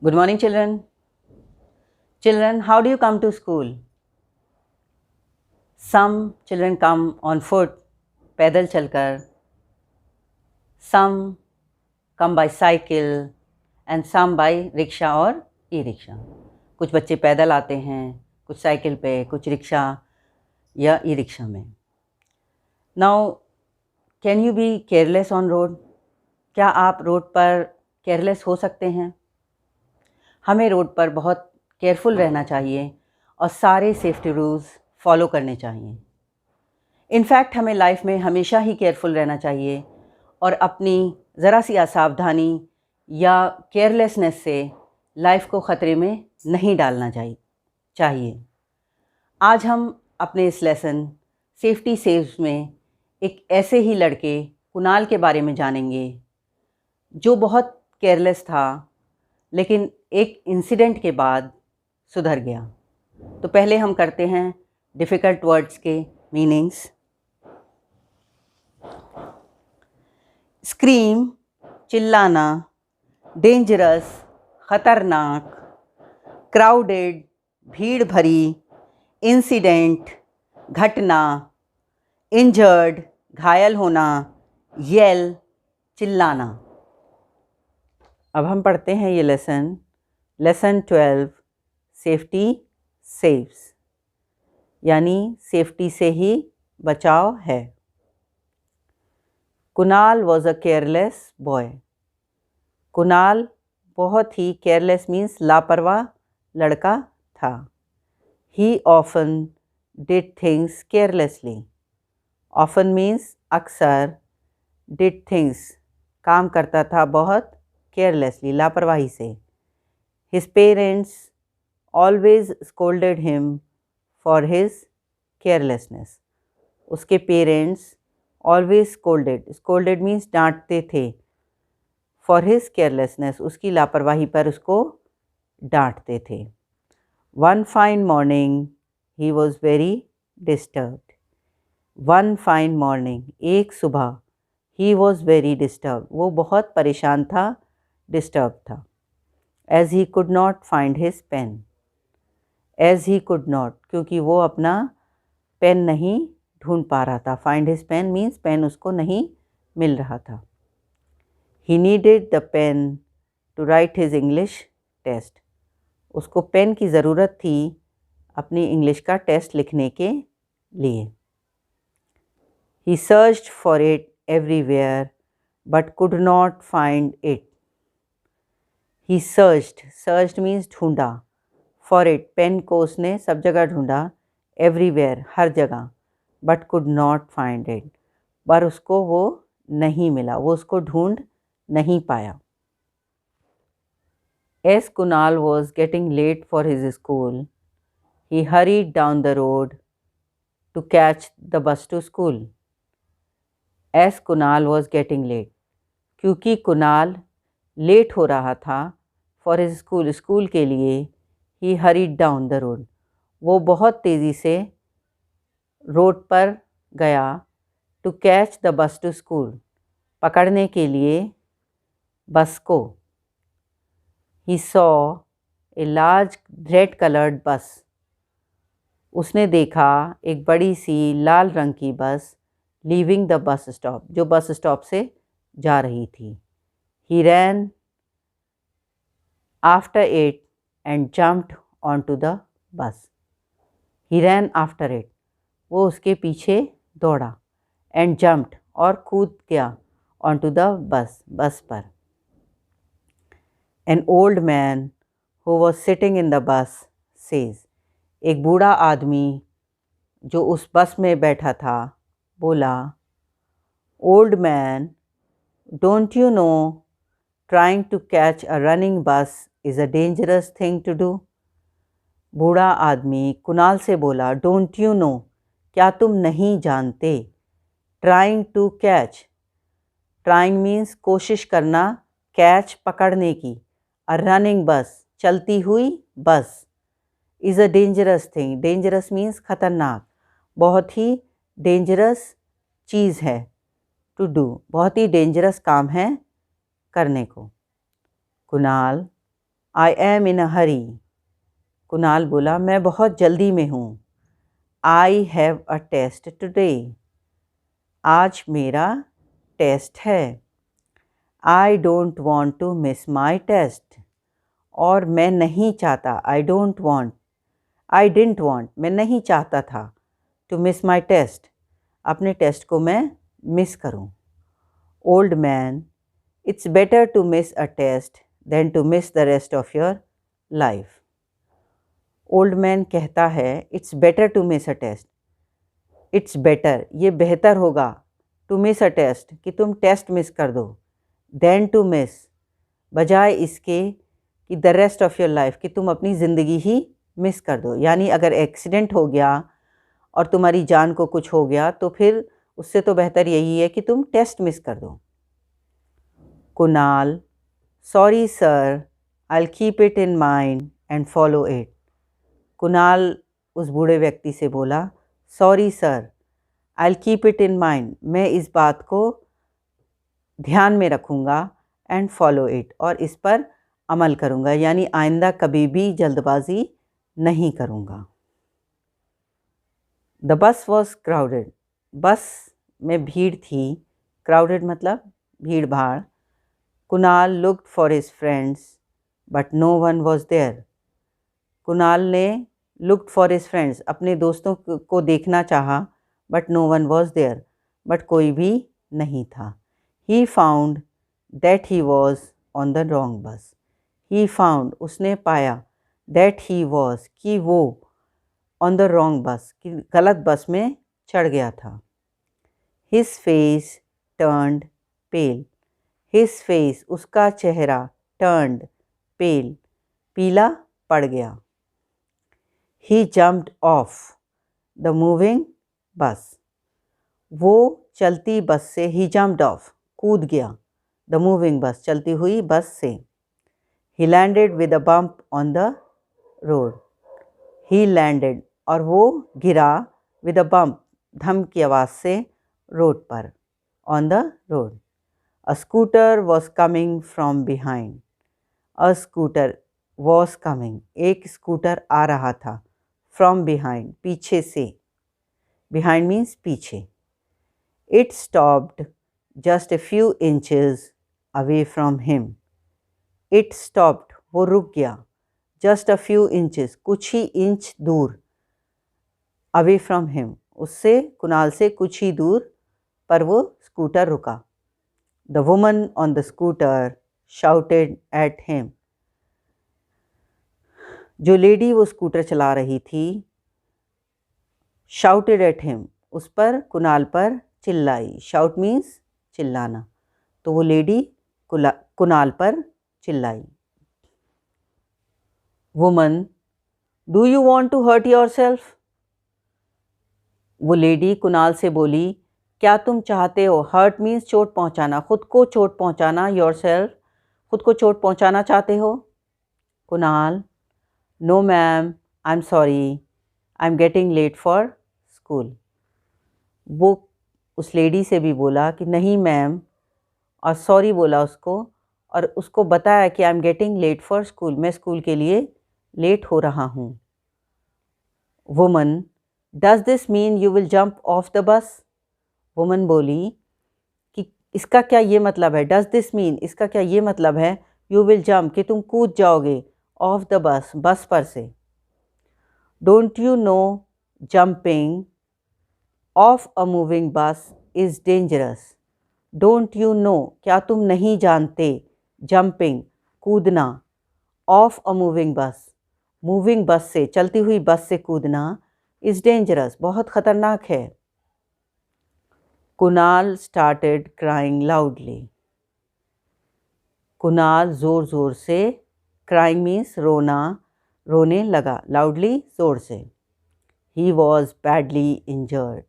Good morning, children. Children, how do you come to school? Some children come on foot, पैदल चलकर. Some come by cycle and some by rickshaw और e rickshaw. कुछ बच्चे पैदल आते हैं, कुछ साइकिल पे, कुछ रिक्शा या ई-रिक्शा में. Now, can you be careless on road? क्या आप रोड पर केयरलेस हो सकते हैं? हमें रोड पर बहुत केयरफुल रहना चाहिए और सारे सेफ्टी रूल्स फॉलो करने चाहिए. इनफैक्ट हमें लाइफ में हमेशा ही केयरफुल रहना चाहिए और अपनी ज़रा सी असावधानी या केयरलेसनेस से लाइफ को ख़तरे में नहीं डालना चाहिए. आज हम अपने इस लेसन सेफ्टी सेव्स में एक ऐसे ही लड़के कुणाल के बारे में जानेंगे जो बहुत केयरलेस था लेकिन एक इंसिडेंट के बाद सुधर गया. तो पहले हम करते हैं डिफ़िकल्ट वर्ड्स के मीनिंग्स. स्क्रीम चिल्लाना, डेंजरस ख़तरनाक, क्राउडेड भीड़ भरी, इंसिडेंट घटना, इंजर्ड घायल होना, येल चिल्लाना. अब हम पढ़ते हैं ये लेसन 12 सेफ्टी सेव्स यानी सेफ्टी से ही बचाव है. Kunal was a careless boy. Kunal बहुत ही केयरलेस मीन्स लापरवाह लड़का था. ही often did things carelessly. Often means अक्सर, डिड थिंग्स काम करता था बहुत केयरलेसली लापरवाही से. His parents always scolded him for his carelessness. उसके पेरेंट्स always scolded means डांटते थे. For his carelessness उसकी लापरवाही पर उसको डांटते थे. One fine morning he was very disturbed. One fine morning एक सुबह he was very disturbed वो बहुत परेशान था, डिस्टर्ब था. As he could not find his pen. As he could not क्योंकि वो अपना पेन नहीं ढूंढ पा रहा था. Find his pen means pen उसको नहीं मिल रहा था. He needed the pen to write his English test. उसको पेन की ज़रूरत थी अपनी इंग्लिश का टेस्ट लिखने के लिए. He searched for it everywhere but could not find it. He searched means ढूंढा. For it पेन को उसने सब जगह ढूंढा. Everywhere हर जगह. But could not find it. पर उसको वो नहीं मिला, वो उसको ढूंढ नहीं पाया. As Kunal was getting late for his school, he hurried down the road to catch the bus to school. As Kunal was getting late. क्योंकि कुणाल लेट हो रहा था फॉर हिज स्कूल, स्कूल के लिए. He hurried down the road वो बहुत तेज़ी से रोड पर गया. To catch the bus to school पकड़ने के लिए बस को. He saw a large red coloured bus उसने देखा एक बड़ी सी लाल रंग की बस. लीविंग द बस स्टॉप जो बस स्टॉप से जा रही थी. He ran after it and jumped on to the bus. He ran after it वो उसके पीछे दौड़ा. एंड जम्प्ड और कूद गया. ऑन टू द बस पर. An old man who was sitting in the bus says एक बूढ़ा आदमी जो उस बस में बैठा था बोला. Old man don't you know trying to catch a running bus is a dangerous thing to do. बूढ़ा आदमी कुणाल से बोला. डोंट यू नो क्या तुम नहीं जानते. Trying to catch trying means कोशिश करना, कैच पकड़ने की. अ रनिंग बस चलती हुई बस. Is a dangerous thing dangerous means खतरनाक, बहुत ही डेंजरस चीज़ है. टू डू बहुत ही डेंजरस काम है करने को. Kunal I am in a hurry. Kunal बोला, मैं बहुत जल्दी में हूँ. I have a test today. आज मेरा टेस्ट है. I don't want to miss my test. और मैं नहीं चाहता, I didn't want, मैं नहीं चाहता था, to miss my test, अपने टेस्ट को मैं मिस करूं. Old man, it's better to miss a test than to miss the rest of your life. Old man कहता है, it's better to miss a test. It's better, ये बेहतर होगा, to miss a test, कि तुम test miss कर दो, then to miss, बजाय इसके कि the rest of your life, कि तुम अपनी ज़िंदगी ही मिस कर दो. यानी अगर एक्सीडेंट हो गया और तुम्हारी जान को कुछ हो गया तो फिर उससे तो बेहतर यही है कि तुम टेस्ट मिस कर दो. Kunal, sorry sir, I will keep it in mind and follow it. Kunal उस बूढ़े व्यक्ति से बोला, sorry sir, I will keep it in mind, मैं इस बात को ध्यान में रखूँगा, एंड फॉलो इट, और इस पर अमल करूँगा, यानी आइंदा कभी भी जल्दबाजी नहीं करूँगा. The bus was crowded. बस में भीड़ थी. क्राउडेड मतलब भीड़ भाड़. Kunal looked for his friends but no one was there. Kunal ने लुक्ड फॉर हिज फ्रेंड्स, अपने दोस्तों को देखना चाहा, but no one was there, but कोई भी नहीं था. He found that he was on the wrong bus. He found, उसने पाया, दैट ही वॉज, कि वो, ऑन द रॉन्ग बस, कि गलत बस में चढ़ गया था. His face turned pale. His face, उसका चेहरा, टर्न्ड पेल, पीला पड़ गया. He jumped off the moving bus. वो चलती बस से, ही जम्प्ड ऑफ, कूद गया, द मूविंग बस, चलती हुई बस से. ही landed with a bump on the road. He landed, और वो गिरा, विद अ बम्प, धम की आवाज़ से, रोड पर, on the road. A scooter was coming from behind. A scooter was coming, एक स्कूटर आ रहा था, फ्रॉम बिहाइंड, पीछे से. बिहाइंड मीन्स पीछे. It stopped just a few inches away from him. It stopped, वो रुक गया, जस्ट अ फ्यू इंचेस, कुछ ही इंच दूर, अवे फ्रॉम हिम, उससे, कुणाल से कुछ ही दूर पर वो स्कूटर रुका. The woman on the scooter shouted at him. जो लेडी वो स्कूटर चला रही थी, शाउटेड एट हिम, उस पर, कुणाल पर चिल्लाई. शाउट मीन्स चिल्लाना, तो वो लेडी कुणाल पर चिल्लाई. Woman, do you want to hurt yourself. वो लेडी कुणाल से बोली, क्या तुम चाहते हो, हर्ट मीन्स चोट पहुंचाना, खुद को चोट पहुंचाना, योर सेल्फ, खुद को चोट पहुंचाना चाहते हो. Kunal, no ma'am, I am sorry, I am getting late for school. वो उस लेडी से भी बोला कि नहीं मैम, और सॉरी बोला उसको, और उसको बताया कि I am getting late for school, मैं स्कूल के लिए लेट हो रहा हूँ. Woman, does this mean you will jump off the bus. Woman बोली कि इसका क्या ये मतलब है, डज दिस मीन, इसका क्या ये मतलब है, यू विल जंप, कि तुम कूद जाओगे, ऑफ द बस, बस पर से. Don't you no jumping of a moving बस is dangerous. Don't you no, क्या तुम नहीं जानते, जंपिंग, कूदना, ऑफ अ मूविंग बस, मूविंग बस से, चलती हुई बस से कूदना, इज़ डेंजरस, बहुत ख़तरनाक है. Kunal started crying loudly. Kunal ज़ोर ज़ोर से, क्राइंग मीन्स रोना, रोने लगा, लाउडली, ज़ोर से. He was badly injured.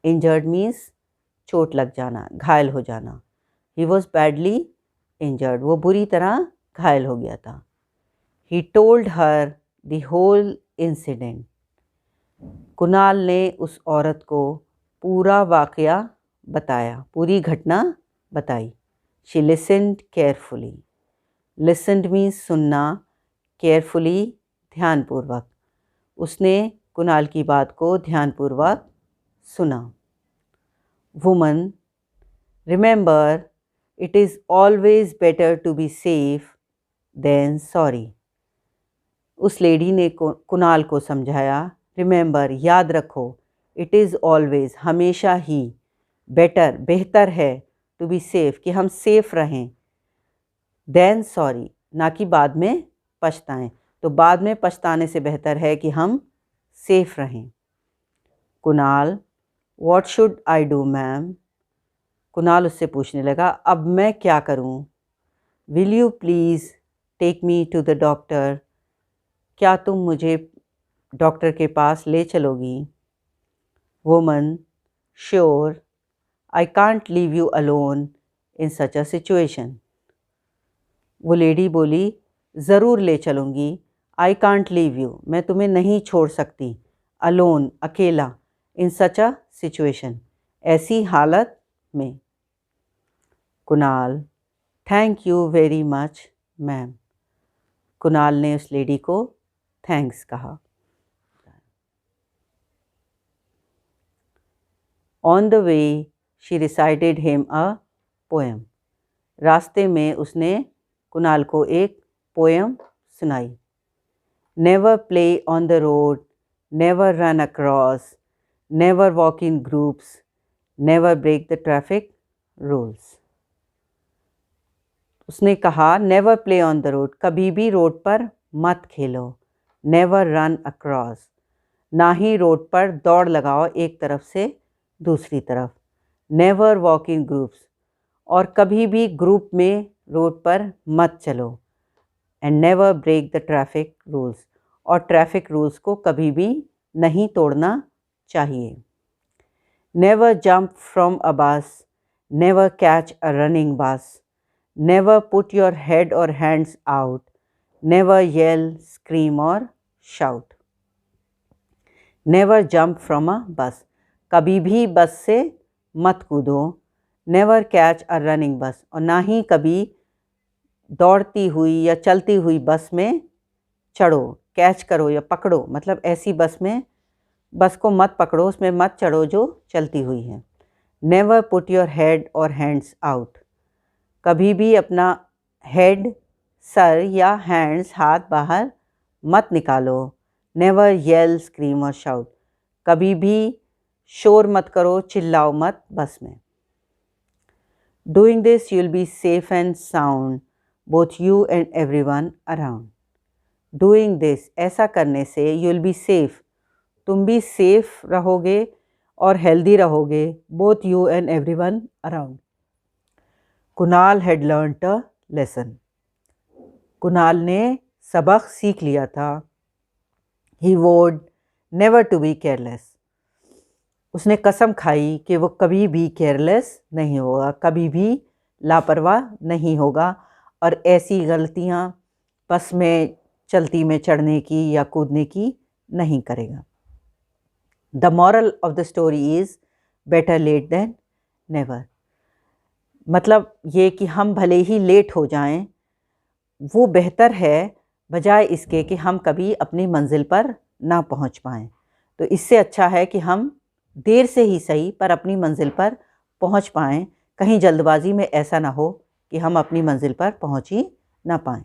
Injured means चोट लग जाना, घायल हो जाना. ही वॉज बैडली इंजर्ड, वो बुरी तरह घायल हो गया था. He told her the whole incident. Kunal ने उस औरत को पूरा वाक़या बताया, पूरी घटना बताई. She listened carefully. Listened means सुनना, केयरफुली ध्यानपूर्वक। उसने कुणाल की बात को ध्यानपूर्वक सुना। Woman, remember it is always better to be safe than sorry. उस लेडी ने कुणाल को समझाया, रिमेंबर याद रखो, इट इज़ ऑलवेज हमेशा ही, बेटर बेहतर है, टू बी सेफ कि हम सेफ रहें, देन सॉरी ना कि बाद में पछताएं। तो बाद में पछताने से बेहतर है कि हम सेफ रहें। Kunal, what should I do ma'am? Kunal उससे पूछने लगा, अब मैं क्या करूं? Will you please take me to the doctor? क्या तुम मुझे डॉक्टर के पास ले चलोगी? Woman, sure, I can't leave you alone in such a situation. वो लेडी बोली, ज़रूर ले चलूँगी, आई कांट लीव यू, मैं तुम्हें नहीं छोड़ सकती, अलोन अकेला, इन सच अ सिचुएशन, ऐसी हालत में। Kunal, thank you very much ma'am. Kunal ने उस लेडी को थैंक्स कहा। On the way she recited him a poem. रास्ते में उसने कुणाल को एक पोएम सुनाई। Never play on the road, never run across, never walk in groups, never break the traffic rules. उसने कहा, never play on the road, कभी भी रोड पर मत खेलो, नेवर रन अक्रॉस, ना ही रोड पर दौड़ लगाओ एक तरफ से दूसरी तरफ, नेवर वॉक इन ग्रुप्स, और कभी भी ग्रुप में रोड पर मत चलो, and never break the traffic rules, और ट्रैफिक रूल्स को कभी भी नहीं तोड़ना चाहिए। Never jump from a bus, never catch a running bus, never put your head or hands out, never yell scream or shout. Never jump from a bus, कभी भी बस से मत कूदो, नेवर कैच अ रनिंग बस, और ना ही कभी दौड़ती हुई या चलती हुई बस में चढ़ो, कैच करो या पकड़ो, मतलब ऐसी बस में, बस को मत पकड़ो, उसमें मत चढ़ो जो चलती हुई है। Never put your head or hands out, कभी भी अपना हेड, सर या हैंड्स, हाथ बाहर मत निकालो। Never yell scream or shout, कभी भी शोर मत करो, चिल्लाओ मत बस में। Doing this you will be safe and sound, both you and everyone around. Doing this, ऐसा करने से, यू विल बी सेफ, तुम भी सेफ रहोगे और हेल्दी रहोगे, both you and everyone around. Kunal had learned a lesson, Kunal ने सबक सीख लिया था। ही वोड नेवर टू बी केयरलेस, उसने कसम खाई कि वो कभी भी केयरलेस नहीं होगा, कभी भी लापरवाह नहीं होगा, और ऐसी गलतियां बस में, चलती में चढ़ने की या कूदने की नहीं करेगा। The moral of the story is better late than never, मतलब ये कि हम भले ही लेट हो जाएं, वो बेहतर है बजाय इसके कि हम कभी अपनी मंजिल पर ना पहुंच पाएं। तो इससे अच्छा है कि हम देर से ही सही पर अपनी मंजिल पर पहुंच पाएं, कहीं जल्दबाजी में ऐसा ना हो कि हम अपनी मंजिल पर पहुंच ही ना पाएं।